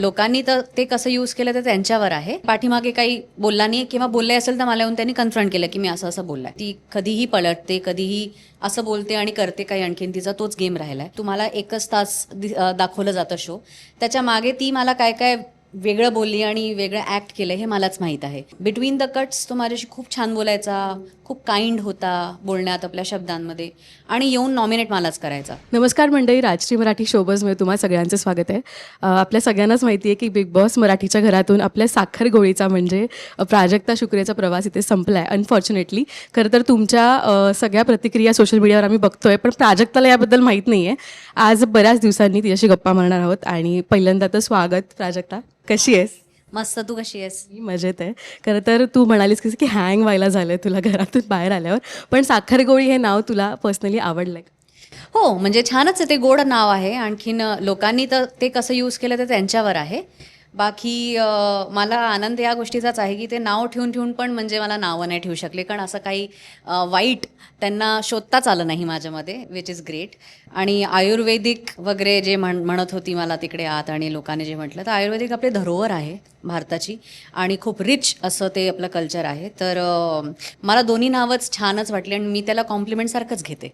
लोकांनी तर ते कसं यूज केलं ते त्यांच्यावर आहे. पाठीमागे काही बोलला नाही किंवा बोलले असेल तर मला येऊन त्यांनी कन्फ्रंट केलं की मी असं असं बोललाय. ती कधीही पलटते, कधीही असं बोलते आणि करते काही आणखीन. तिचा तोच गेम राहिलाय. तुम्हाला 1 तास दाखवलं जातं शो, त्याच्या मागे ती मला काय काय वेगळं बोलली आणि वेगळं ॲक्ट केलं हे मलाच माहीत आहे. बिटवीन द कट्स तो माझ्याशी खूप छान बोलायचा, खूप काइंड होता बोलण्यात, आपल्या शब्दांमध्ये, आणि येऊन नॉमिनेट मलाच करायचा. नमस्कार मंडळी, राजश्री मराठी शोबजमध्ये तुम्हा सगळ्यांचं स्वागत आहे. आपल्या सगळ्यांनाच माहिती आहे की बिग बॉस मराठीच्या घरातून आपल्या साखर गोळीचा म्हणजे प्राजक्ता शुक्रेचा प्रवास इथे संपला आहे अनफॉर्च्युनेटली. खरं तर तुमच्या सगळ्या प्रतिक्रिया सोशल मीडियावर आम्ही बघतोय, पण प्राजक्ताला याबद्दल माहीत नाही आहे. आज बऱ्याच दिवसांनी तिच्याशी गप्पा मारणार आहोत आणि पहिल्यांदा तर स्वागत प्राजक्ता, कशी आहेस? मस्त. तू कशी आहेस? मी मजेत आहे. खरं तर तू म्हणालीस की हँग व्हायला झालं तुला घरातून बाहेर आल्यावर, पण साखरगोळी हे नाव तुला पर्सनली आवडलं आहे? हो, म्हणजे छानच आहे. ते गोड नाव आहे. आणखीन लोकांनी तर ते कसं यूज केलं ते त्यांच्यावर आहे. बाकी मला आनंद या गोष्टीचाच आहे की ते नाव ठेवून ठेवून पण म्हणजे मला नावं नाही ठेवू शकले, कारण असं काही वाईट त्यांना शोधताच आलं नाही माझ्यामध्ये, विच इज ग्रेट. आणि आयुर्वेदिक वगैरे जे म्हणत होती मला तिकडे आत, आणि लोकांनी जे म्हटलं, तर आयुर्वेदिक आपली धरोहर आहे भारताची आणि खूप रिच असं ते आपलं कल्चर आहे. तर मला दोन्ही नावच छानच वाटली आणि मी त्याला कॉम्प्लिमेंटसारखंच घेते.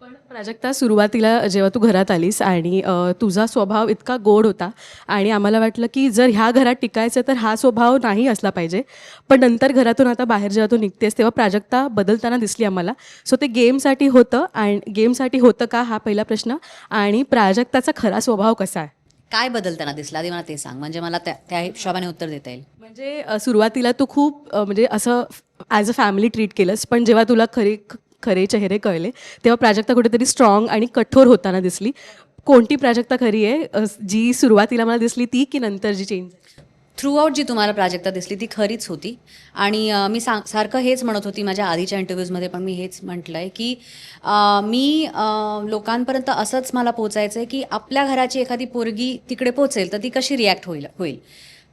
पण प्राजक्ता, सुरुवातीला जेव्हा तू घरात आलीस आणि तुझा स्वभाव इतका गोड होता आणि आम्हाला वाटलं की जर ह्या घरात टिकायचं तर हा स्वभाव नाही असला पाहिजे, पण नंतर घरातून आता बाहेर जेव्हा तू निघतेस तेव्हा प्राजक्ता बदलताना दिसली आम्हाला. सो ते गेमसाठी होतं, आणि गेमसाठी होतं का हा पहिला प्रश्न, आणि प्राजक्ताचा खरा स्वभाव कसा आहे? काय बदलताना दिसला आधी मला ते सांग, म्हणजे मला त्या हिशोबाने उत्तर देता येईल. म्हणजे सुरुवातीला तू खूप म्हणजे असं ॲज अ फॅमिली ट्रीट केलंस, पण जेव्हा तुला खरे चेहरे कळले तेव्हा प्राजक्ता कुठेतरी स्ट्रॉंग आणि कठोर होताना दिसली. कोणती प्राजक्ता खरी आहे, जी सुरुवातीला मला दिसली ती, की नंतर जी चेंज? थ्रूआउट जी तुम्हाला प्राजक्ता दिसली ती खरीच होती. आणि मी सारखं हेच म्हणत होती माझ्या आधीच्या इंटरव्ह्यूजमध्ये, पण मी हेच म्हटलं आहे की मी लोकांपर्यंत असंच मला पोचायचं आहे की आपल्या घराची एखादी पोरगी तिकडे पोचेल तर ती कशी रिॲक्ट होईल.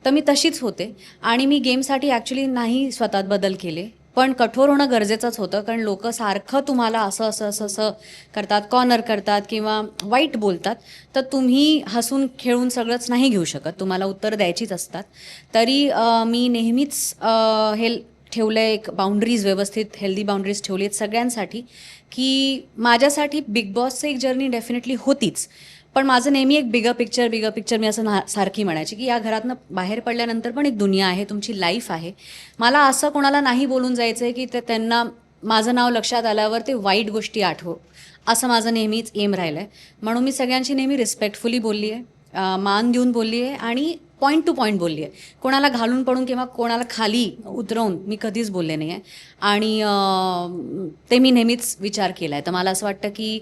तर मी तशीच होते. आणि मी गेमसाठी ॲक्च्युली नाही स्वतःत बदल केले, पण कठोर होणं गरजेचंच होतं, कारण लोक सारखं तुम्हाला असं असं असं असं करतात, कॉर्नर करतात किंवा वाईट बोलतात. तर तुम्ही हसून खेळून सगळंच नाही घेऊ शकत, तुम्हाला उत्तर द्यायचीच असतात. तरी मी नेहमीच हे ठेवलं आहे, एक बाउंड्रीज, व्यवस्थित हेल्दी बाउंड्रीज ठेवली आहेत सगळ्यांसाठी. की माझ्यासाठी बिग बॉसचं एक जर्नी डेफिनेटली होतीच, पण माझं नेहमी एक बिगर पिक्चर मी असं सारखी म्हणायची की या घरातनं बाहेर पडल्यानंतर पण एक दुनिया आहे, तुमची लाईफ आहे. मला असं कोणाला नाही बोलून जायचं आहे की ते त्यांना माझं नाव लक्षात आल्यावर ते वाईट गोष्टी आठवो, असं माझं नेहमीच एम राहिलं आहे. म्हणून मी सगळ्यांशी नेहमी रिस्पेक्टफुली बोलली आहे, मान देऊन बोलली आहे आणि पॉईंट टू पॉईंट बोलली आहे. कोणाला घालून पडून किंवा कोणाला खाली उतरवून मी कधीच बोलले नाही आहे. आणि ते मी नेहमीच विचार केला आहे. तर मला असं वाटतं की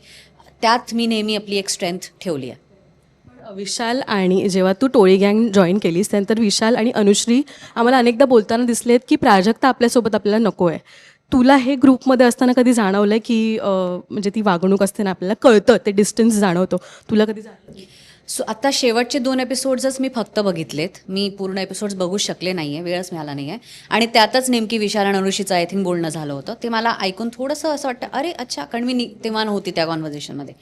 त्यात मी नेहमी आपली एक स्ट्रेंथ ठेवली आहे. विशाल, आणि जेव्हा तू टोळी गँग जॉईन केलीस त्यानंतर विशाल आणि अनुश्री आम्हाला अनेकदा बोलताना दिसलेत की प्राजक्ता आपल्यासोबत आपल्याला नको आहे. तुला हे ग्रुपमध्ये असताना कधी जाणवलं की म्हणजे ती वागणूक असते ना, आपल्याला कळतं, ते डिस्टन्स जाणवतो, तुला कधी जाणवलं? आता शेवटचे 2 एपिसोड्सच मी फक्त बघितलेत. मी पूर्ण एपिसोड्स बघू शकले नाही आहे, वेळच मिळाला नाही आहे. आणि त्यातच नेमकी विशाल आणि अनुषीचं आय थिंक बोलणं झालं होतं. ते मला ऐकून थोडंसं असं वाटतं, अरे अच्छा, कारण मी तेव्हा नव्हती त्या कॉन्व्हर्सेशनमध्ये.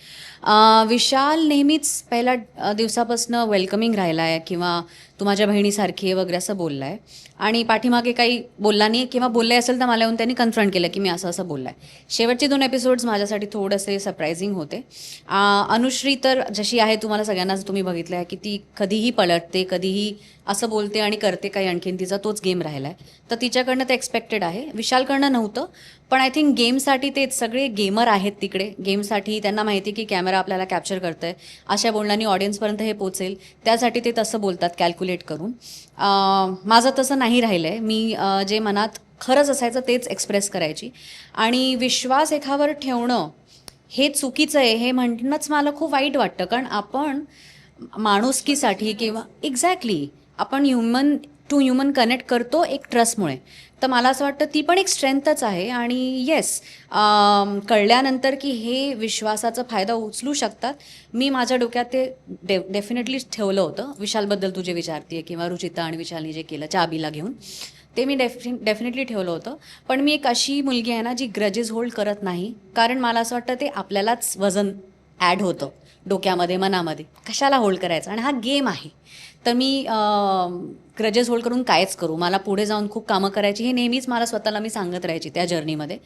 विशाल नेहमीच पहिल्या दिवसापासून वेलकमिंग राहिला आहे, किंवा तू माझ्या बहिणीसारखी आहे वगैरे असं बोलला आहे. आणि पाठीमागे काही बोलला नाही किंवा बोलले असेल तर मला येऊन त्यांनी कन्फ्रंट केलं की मी असं असं बोलला आहे. शेवटचे 2 एपिसोड्स माझ्यासाठी थोडेसे सरप्रायझिंग होते. अनुश्री तर जशी आहे तुम्हाला सगळ्यांनाच तुम्ही बघितलं आहे की ती कधीही पलटते, कधीही असं बोलते आणि करते काही आणखीन. तिचा तोच गेम राहिला आहे. तर तिच्याकडनं ते एक्सपेक्टेड आहे, विशालकडनं नव्हतं. पण आय थिंक गेमसाठी ते सगळे गेमर आहेत तिकडे. गेमसाठी त्यांना माहिती की कॅमेरा आपल्याला कॅप्चर करतं आहे, अशा बोलण्यानी ऑडियन्सपर्यंत हे पोचेल, त्यासाठी ते तसं बोलतात कॅल्क्युलेट करून. माझं तसं नाही राहिलं आहे. मी जे मनात खरंच असायचं तेच एक्सप्रेस करायची. आणि विश्वास एकावर ठेवणं हे चुकीचं आहे हे म्हणणंच मला खूप वाईट वाटतं, कारण आपण माणुसकीसाठी किंवा एक्झॅक्टली आपण ह्युमन टू ह्युमन कनेक्ट करतो एक ट्रस्टमुळे. तर मला असं वाटतं ती पण एक स्ट्रेंथच आहे. आणि येस, कळल्यानंतर की हे विश्वासाचा फायदा उचलू शकतात, मी माझ्या डोक्यात ते डेफिनेटली ठेवलं होतं. विशालबद्दल तू जे विचारते किंवा रुचिता आणि विशालनी जे केलं चाबीला घेऊन, ते मी डेफिनेटली ठेवलं होतं. पण मी एक अशी मुलगी आहे ना जी ग्रजेस होल्ड करत नाही, कारण मला असं वाटतं ते आपल्यालाच वजन ॲड होतं डोक्यामध्ये, मनामध्ये. कशाला होल्ड करायचं, आणि हा गेम आहे. तर मी ग्रजेस होल्ड करून कायच करू, मला पुढे जाऊन खूप कामं करायची, हे नेहमीच मला स्वतःला मी सांगत राहायची त्या जर्नीमध्ये,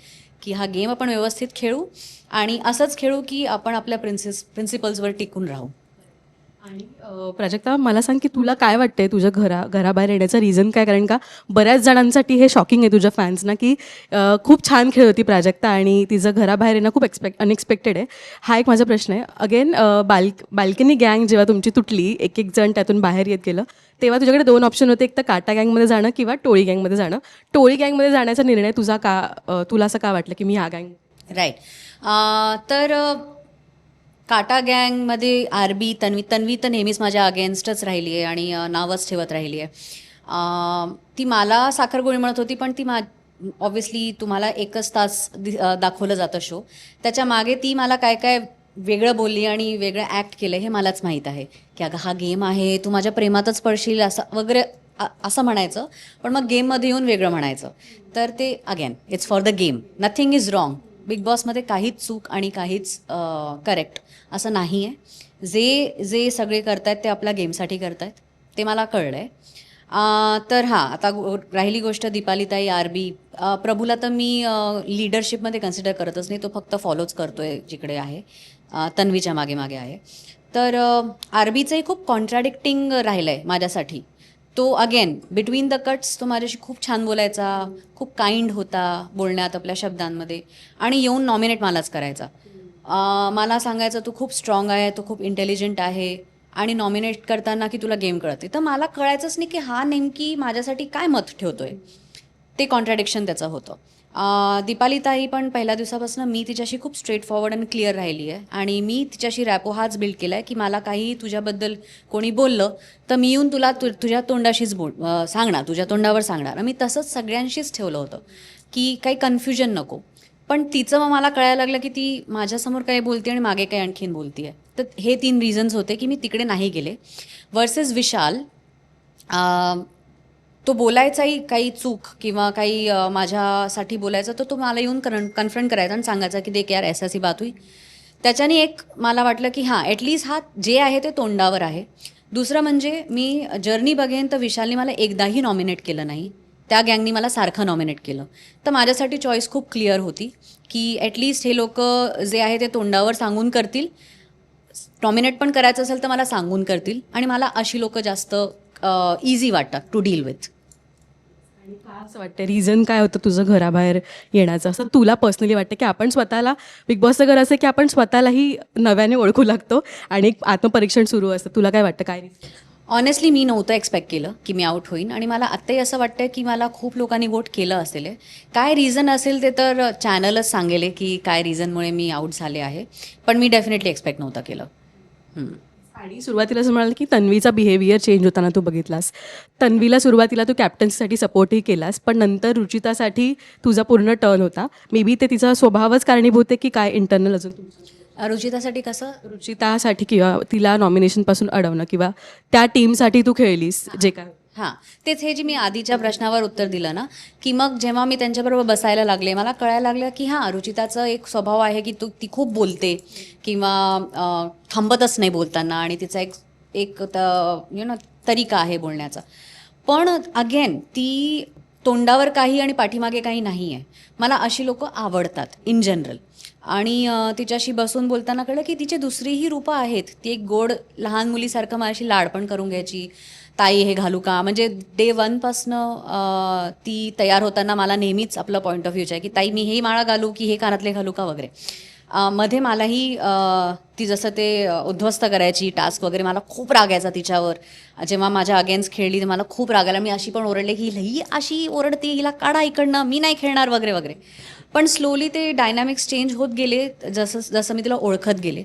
की हा गेम आपण व्यवस्थित खेळू आणि असंच खेळू की आपण आपल्या प्रिन्सिपल्सवर टिकून राहू. आणि प्राजक्ता, मला सांग की तुला काय वाटतंय तुझ्या घराबाहेर येण्याचं रिझन काय? कारण का बऱ्याच जणांसाठी हे शॉकिंग आहे तुझ्या फॅन्सना, की खूप छान खेळ होती प्राजक्ता आणि तिचं घराबाहेर येणं खूप अनएक्सपेक्टेड आहे. हा एक माझा प्रश्न आहे. अगेन बाल्कनी गँग जेव्हा तुमची तुटली, एक एक जण त्यातून बाहेर येत गेलं, तेव्हा तुझ्याकडे 2 ऑप्शन होते, एक तर काटा गँगमध्ये जाणं किंवा टोळी गँगमध्ये जाणं. टोळी गँगमध्ये जाण्याचा निर्णय तुझा तुला असं का वाटलं की मी ह्या गँग? राईट. तर काटा गँगमध्ये आरबी, तन्वी तर नेहमीच माझ्या अगेन्स्टच राहिली आहे आणि नावच ठेवत राहिली आहे. ती मला साखरगोळी म्हणत होती, पण ती ऑब्व्हियसली तुम्हाला 1च तास दाखवलं जातं शो, त्याच्या मागे ती मला काय काय वेगळं बोलली आणि वेगळं ॲक्ट केलं हे मलाच माहीत आहे, की अगं हा गेम आहे, तू माझ्या प्रेमातच पडशील असं वगैरे असं म्हणायचं, पण मग गेममध्ये येऊन वेगळं म्हणायचं. तर ते again it's for the game, nothing is wrong. Big बॉसमध्ये काहीच चूक आणि काहीच करेक्ट असं नाही आहे. जे सगळे करतायत ते आपल्या गेमसाठी करतायत, ते मला कळलं आहे. तर हां, आता राहिली गोष्ट दीपालीताई, आरबी, प्रभूला तर मी लीडरशिपमध्ये कन्सिडर करतच नाही, तो फक्त फॉलोच करतो आहे जिकडे आहे, तन्वीच्या मागे मागे आहे. तर आरबीचंही खूप कॉन्ट्राडिक्टिंग राहिलं आहे माझ्यासाठी. तो अगेन बिटवीन द कट्स तो माझ्याशी खूप छान बोलायचा, खूप काइंड होता बोलण्यात आपल्या शब्दांमध्ये, आणि येऊन नॉमिनेट मलाच करायचा. मला सांगायचं तू खूप स्ट्रॉंग आहे, तू खूप इंटेलिजंट आहे, आणि नॉमिनेट करताना की तुला गेम कळते. तर मला कळायचंच नाही की हा नेमकी माझ्यासाठी काय मत ठेवतोय. ते कॉन्ट्राडिक्शन त्याचं होतं. दीपालीताई पण पहिल्या दिवसापासून मी तिच्याशी खूप स्ट्रेट फॉरवर्ड आणि क्लिअर राहिली आहे, आणि मी तिच्याशी रॅपो हाच बिल्ड केला आहे की मला काही तुझ्याबद्दल कोणी बोललं तर मी येऊन तुला तुझ्या तोंडाशीच सांगणार, तुझ्या तोंडावर सांगणार. मी तसंच सगळ्यांशीच ठेवलं होतं की काही कन्फ्युजन नको. पण तिचं मग मला कळायला लागलं की ती माझ्यासमोर काही बोलते आणि मागे काही आणखीन बोलते आहे. तर हे 3 रिझन्स होते की मी तिकडे नाही गेले. वर्सेस विशाल, तो बोलायचाही काही चूक किंवा काही माझ्यासाठी बोलायचं, तर तो मला येऊन कन्फ्रंट करायचा आणि सांगायचा की देख यार ऐसा सी बात हुई. त्याच्याने एक मला वाटलं की हां, ॲटलीस्ट हा जे आहे ते तोंडावर आहे. दुसरं म्हणजे मी जर्नी बघेन तर विशालने मला एकदाही नॉमिनेट केलं नाही, त्या गँगनी मला सारखं नॉमिनेट केलं. तर माझ्यासाठी चॉईस खूप क्लिअर होती की ॲटलीस्ट हे लोक जे आहे ते तोंडावर सांगून करतील, नॉमिनेट पण करायचं असेल तर मला सांगून करतील, आणि मला अशी लोक जास्त इझी वाटतात टू डील विथ. आणि का असं वाटतं, रिझन काय होतं तुझं घराबाहेर येण्याचं, असं तुला पर्सनली वाटतं की आपण स्वतःला, बिग बॉसचं घर असं की आपण स्वतःलाही नव्याने ओळखू लागतो आणि एक आत्मपरीक्षण सुरू असतं. तुला काय वाटतं, काय reason? ऑनेस्टली मी नव्हतं एक्सपेक्ट केलं की मी आऊट होईन, आणि मला आत्ताही असं वाटतं की मला खूप लोकांनी वोट केलं असेल. काय रिझन असेल ते तर चॅनलच सांगेल की काय रिझनमुळे मी आऊट झाले आहे, पण मी डेफिनेटली एक्सपेक्ट नव्हतं केलं. आणि सुरुवातीला असं म्हणाल की तन्वीचा बिहेवियर चेंज होताना तू बघितलास. तन्वीला सुरुवातीला तू कॅप्टन्सीसाठी सपोर्टही केलास, पण नंतर रुचितासाठी तुझा पूर्ण टर्न होता. मे बी ते तिचा स्वभावच कारणीभूत आहे की काय इंटरनल अजून तुमचं? रुचितासाठी कसं? रुचितासाठी किंवा तिला नॉमिनेशनपासून अडवणं किंवा त्या टीमसाठी तू खेळलीस जे काय? हां, तेच हे जी मी आधीच्या प्रश्नावर उत्तर दिलं ना, की मग जेव्हा मी त्यांच्याबरोबर बसायला लागले, मला कळायला लागलं की हां, रुचिताचं एक स्वभाव आहे की ती खूप बोलते किंवा थांबतच नाही बोलताना, आणि तिचा एक तरीका आहे बोलण्याचा. पण अगेन ती तोंडावर काही आणि पाठीमागे काही नाही आहे. मला अशी लोकं आवडतात इन जनरल, आणि तिच्याशी बसून बोलताना कळलं की तिचे दुसरीही रूपं आहेत. ती एक गोड लहान मुलीसारखं माझ्याशी लाड पण करून घ्यायची. ताई हे घालू का, म्हणजे डे 1पासनं ती तयार होताना मला नेहमीच आपलं पॉईंट ऑफ व्ह्यूच आहे की ताई मी हे माळा घालू की हे कानातले घालू का वगैरे. मध्ये मलाही ती जसं ते उद्ध्वस्त करायची टास्क वगैरे, मला खूप राग यायचा तिच्यावर. जेव्हा माझ्या अगेन्स्ट खेळली तर मला खूप राग आला. मी अशी पण ओरडले की ही अशी ओरडते, हिला काढा इकडनं, मी नाही खेळणार वगैरे वगैरे. पण स्लोली ते डायनॅमिक्स चेंज होत गेले जसं मी तिला ओळखत गेले.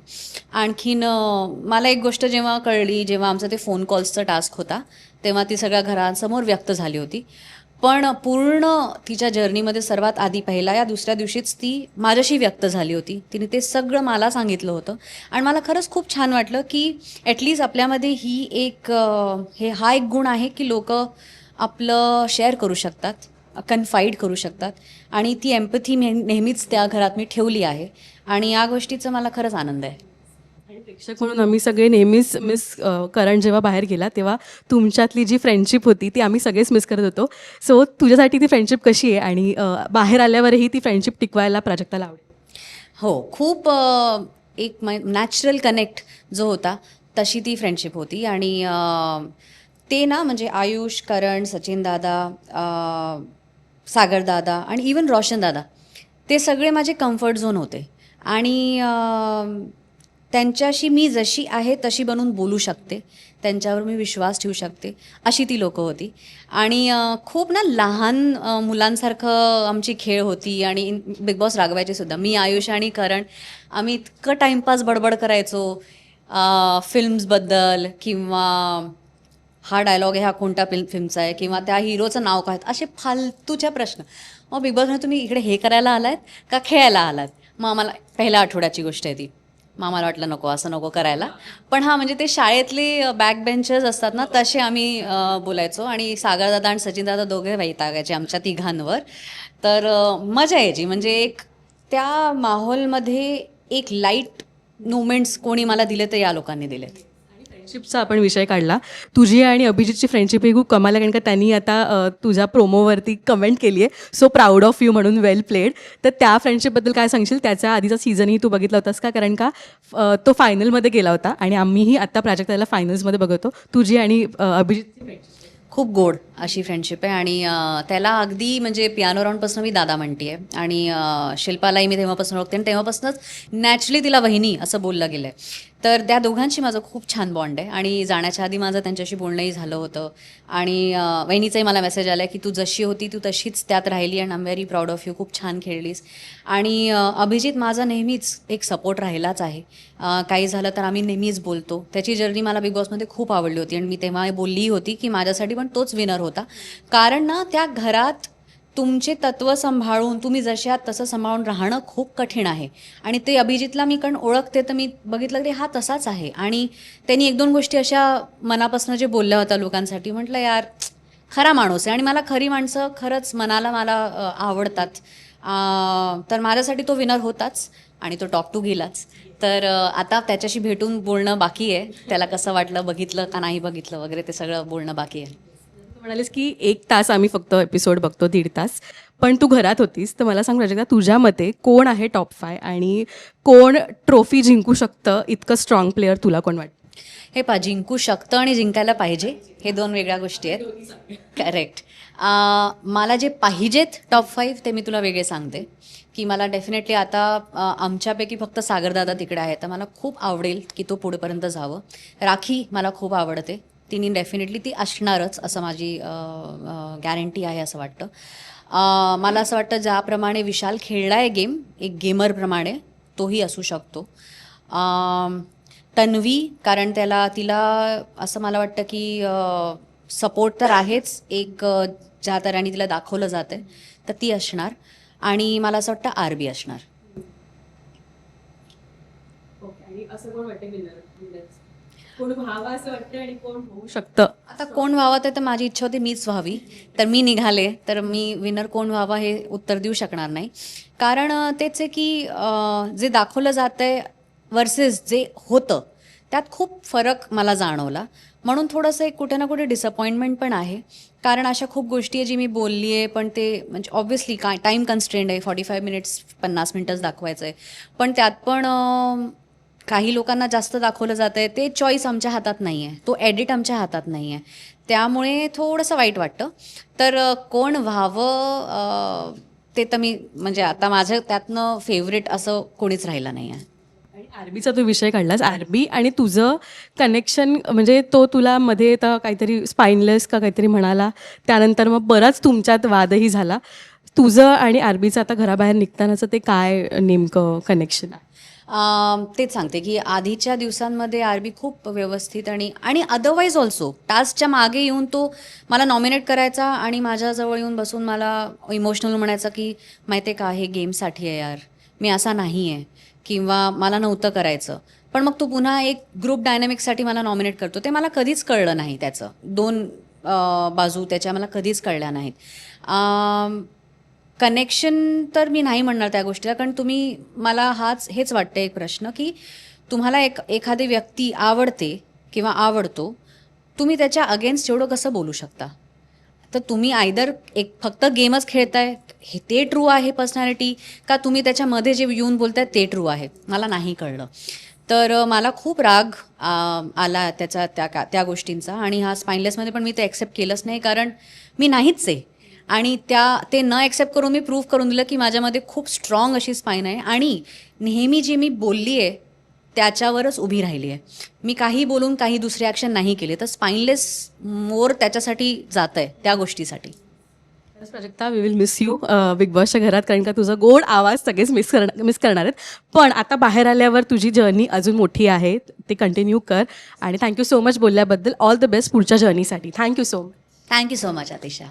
आणखीन मला एक गोष्ट जेव्हा कळली, जेव्हा आमचं ते फोन कॉल्सचा टास्क होता, तेव्हा ती सगळ्या घरांसमोर व्यक्त झाली होती. पण पूर्ण तिच्या जर्नीमध्ये सर्वात आधी पहिला या दुसऱ्या दिवशीच ती माझ्याशी व्यक्त झाली होती. तिने ते सगळं मला सांगितलं होतं, आणि मला खरंच खूप छान वाटलं की ॲटलीस्ट आपल्यामध्ये ही हा एक गुण आहे की लोक आपलं शेअर करू शकतात, कन्फाईड करू शकतात, आणि ती एम्पथी नेहमीच त्या घरात मी ठेवली आहे, आणि या गोष्टीचा मला खरंच आनंद आहे. आणि प्रेक्षक म्हणून आम्ही सगळे नेहमीच मिस करण जेव्हा बाहेर गेला तेव्हा तुमच्यातली जी फ्रेंडशिप होती ती आम्ही सगळेच मिस करत होतो. सो तुझ्यासाठी ती फ्रेंडशिप कशी आहे आणि बाहेर आल्यावरही ती फ्रेंडशिप टिकवायला प्राजक्ताला आवडेल? हो, खूप एक नॅचरल कनेक्ट जो होता तशी ती फ्रेंडशिप होती. आणि ते ना म्हणजे आयुष, करण, सचिन दादा, सागर दादा आणि इवन रोशन दादा, ते सगळे माझे कम्फर्ट झोन होते. आणि त्यांच्याशी मी जशी आहे तशी बनून बोलू शकते, त्यांच्यावर मी विश्वास ठेवू शकते, अशी ती लोकं होती. आणि खूप ना लहान मुलांसारखं आमची खेळ होती. आणि बिग बॉस रागवायचे सुद्धा. मी, आयुष आणि करण आम्ही इतकं टाईमपास बडबड करायचो फिल्म्सबद्दल, किंवा हा डायलॉग आहे, हा कोणत्या फिल्मचा आहे, किंवा त्या हिरोचं नाव काय, असे फालतूचे प्रश्न. मग बिग बॉसमध्ये तुम्ही इकडे हे करायला आलात का खेळायला आलात? मग आम्हाला पहिल्या आठवड्याची गोष्ट आहे ती. मग आम्हाला वाटलं नको, असं नको करायला. पण हां, म्हणजे ते शाळेतले बॅक बेंचर्स असतात ना, तसे आम्ही बोलायचो. आणि सागरदादा आणि सचिनदादा दोघे वैतागायचे आमच्या तिघांवर. तर मजा यायची. म्हणजे एक त्या माहोलमध्ये एक लाईट मोमेंट्स कोणी मला दिले तर या लोकांनी दिलेत. फ्रेंडशिपचा आपण विषय काढला. तुझी आणि अभिजितची फ्रेंडशिप ही खूप कमाल आहे, कारण का त्यांनी आता तुझ्या प्रोमोवरती कमेंट केली आहे, सो प्राऊड ऑफ यू म्हणून, वेल प्लेड. तर त्या फ्रेंडशिपबद्दल काय सांगशील? त्याच्या आधीचा सीझनही तू बघितला होतास का? कारण का तो फायनलमध्ये गेला होता आणि आम्हीही आता प्राजक्ताला फायनल्समध्ये बघतो. तुझी आणि अभिजितची फ्रेंडशिप खूप गोड अशी फ्रेंडशिप आहे. आणि त्याला अगदी म्हणजे पियानो राऊंडपासून मी दादा म्हणते आहे. आणि शिल्पालाही मी तेव्हापासून ओळखते, आणि तेव्हापासूनच नॅचरली तिला वहिनी असं बोललं गेलं आहे. तर त्या दोघांशी माझं खूप छान बॉन्ड आहे. आणि जाण्याच्या आधी माझं त्यांच्याशी बोलणंही झालं होतं. आणि वहिनीचाही मला मेसेज आला की तू जशी होती तू तशीच त्यात राहिली, and I am very proud of you, खूप छान खेळलीस. आणि अभिजित माझा नेहमीच एक सपोर्ट राहिलाच आहे. काही झालं तर आम्ही नेहमीच बोलतो. त्याची जर्नी मला बिग बॉसमध्ये खूप आवडली होती. आणि मी तेव्हा बोललीही होती की माझ्यासाठी पण तोच विनर होता. कारण ना त्या घरात तुमचे तत्त्व सांभाळून, तुम्ही जसे आहात तसं सांभाळून राहणं खूप कठीण आहे. आणि ते अभिजितला मी कारण ओळखते, तर मी बघितलं की हा तसाच आहे. आणि त्यांनी एक दोन गोष्टी अशा मनापासून जे बोलल्या होत्या लोकांसाठी, म्हटलं यार खरा माणूस आहे. आणि मला खरी माणसं खरंच मनाला मला आवडतात. तर माझ्यासाठी तो विनर होताच, आणि तो टॉप 2 गेलाच. तर आता त्याच्याशी भेटून बोलणं बाकी आहे. त्याला कसं वाटलं, बघितलं का नाही बघितलं वगैरे, ते सगळं बोलणं बाकी आहे. तू म्हणालीस की 1 तास आम्ही फक्त एपिसोड बघतो, 1.5 तास. पण तू घरात होतीस, तर मला सांग प्राजक्ता, तुझ्या मते कोण आहे टॉप 5 आणि कोण ट्रॉफी जिंकू शकतं? इतकं स्ट्रॉंग प्लेअर तुला कोण वाटतं? हे जिंकू शकतं आणि जिंकायला पाहिजे, हे दोन वेगळ्या गोष्टी आहेत. करेक्ट. मला जे पाहिजेत टॉप 5 ते मी तुला वेगळे सांगते. की मला डेफिनेटली आता आमच्यापैकी फक्त सागरदादा तिकडे आहे, तर मला खूप आवडेल की तो पुढेपर्यंत जावं. राखी मला खूप आवडते, तिने डेफिनेटली ती असणारच असं माझी गॅरंटी आहे असं वाटतं. मला असं वाटतं ज्याप्रमाणे विशाल खेळला आहे गेम, एक गेमरप्रमाणे तोही असू शकतो. तन्वी, कारण तिला असं मला वाटतं की सपोर्ट तर आहेच एक, ज्या तऱ्हेने तिला दाखवलं जातं आहे, तर ती असणार. आणि मला असं वाटतं आरबी असणार. कोण व्हावं असं वाटतं आणि कोण होऊ शकतं? आता कोण व्हावं ते तर माझी इच्छा होती मीच व्हावी, तर मी निघाले, तर मी विनर कोण व्हावा हे उत्तर देऊ शकणार नाही. कारण तेच आहे की जे दाखवलं जातं आहे वर्सेस जे होतं त्यात खूप फरक मला जाणवला. म्हणून थोडंसं एक कुठे ना कुठे डिसअपॉइंटमेंट पण आहे. कारण अशा खूप गोष्टी आहे जी मी बोलली आहे, पण ते म्हणजे ऑब्व्हियसली टाईम कन्स्ट्रेंड आहे, 45 मिनिट्स 50 मिनिटच दाखवायचं आहे. पण त्यात पण काही लोकांना जास्त दाखवलं जातं आहे, ते चॉईस आमच्या हातात नाही आहे, तो एडिट आमच्या हातात नाही आहे. त्यामुळे थोडंसं वाईट वाटतं. तर कोण व्हावं ते तर मी म्हणजे आता माझं त्यातनं फेवरेट असं कोणीच राहिलं नाही आहे. आणि आरबीचा तू विषय काढलास, आरबी आणि तुझं कनेक्शन, म्हणजे तो तुला मध्ये तर काहीतरी स्पाइनलेस का काहीतरी म्हणाला, त्यानंतर मग बराच तुमच्यात वादही झाला. तुझं आणि आरबीचं आता घराबाहेर निघतानाचं ते काय नेमकं कनेक्शन आहे? तेच सांगते की आधीच्या दिवसांमध्ये आरबी खूप व्यवस्थित आणि अदरवाईज ऑल्सो टास्कच्या मागे येऊन तो मला नॉमिनेट करायचा आणि माझ्याजवळ येऊन बसून मला इमोशनल म्हणायचा की माहिती आहे का, हे गेमसाठी आहे यार, मी असा नाही आहे, किंवा मला नव्हतं करायचं, पण मग तू पुन्हा एक ग्रुप डायनॅमिक्ससाठी मला नॉमिनेट करतो. ते मला कधीच कळलं नाही. त्याचं दोन बाजू त्याच्या मला कधीच कळल्या नाहीत. कनेक्शन तर मी नाही म्हणणार त्या गोष्टीला, कारण तुम्ही मला हेच वाटतं एक प्रश्न की तुम्हाला एखादी व्यक्ती आवडते किंवा आवडतो, तुम्ही त्याच्या अगेन्स्ट एवढं कसं बोलू शकता? तर तुम्ही आयदर फक्त गेमच खेळताय, हे ते ट्रू आहे पर्सनॅलिटी, का तुम्ही त्याच्यामध्ये जे येऊन बोलताय ते ट्रू आहे? मला नाही कळलं. तर मला खूप राग आला त्याचा त्या गोष्टींचा. आणि हा स्पाईनलेसमध्ये पण मी ते ॲक्सेप्ट केलंच नाही, कारण मी नाहीच आहे. आणि ते न ॲक्सेप्ट करून मी प्रूव्ह करून दिलं की माझ्यामध्ये खूप स्ट्रॉंग अशी स्पाईन आहे आणि नेहमी जी मी बोलली आहे त्याच्यावरच उभी राहिली आहे. मी काही बोलून काही दुसरे ॲक्शन नाही केले. तर स्पाईनलेस मोर त्याच्यासाठी जात आहे, त्या गोष्टीसाठी. Prajakta, we will miss you big बॉसच्या घरात, कारण का तुझा गोड आवाज सगळेच मिस करणार आहेत. पण आता बाहेर आल्यावर तुझी जर्नी अजून मोठी आहे, ते कंटिन्यू कर. आणि थँक्यू सो मच बोलल्याबद्दल. ऑल द बेस्ट पुढच्या जर्नीसाठी. Thank you so much. Thank you so much, Atisha.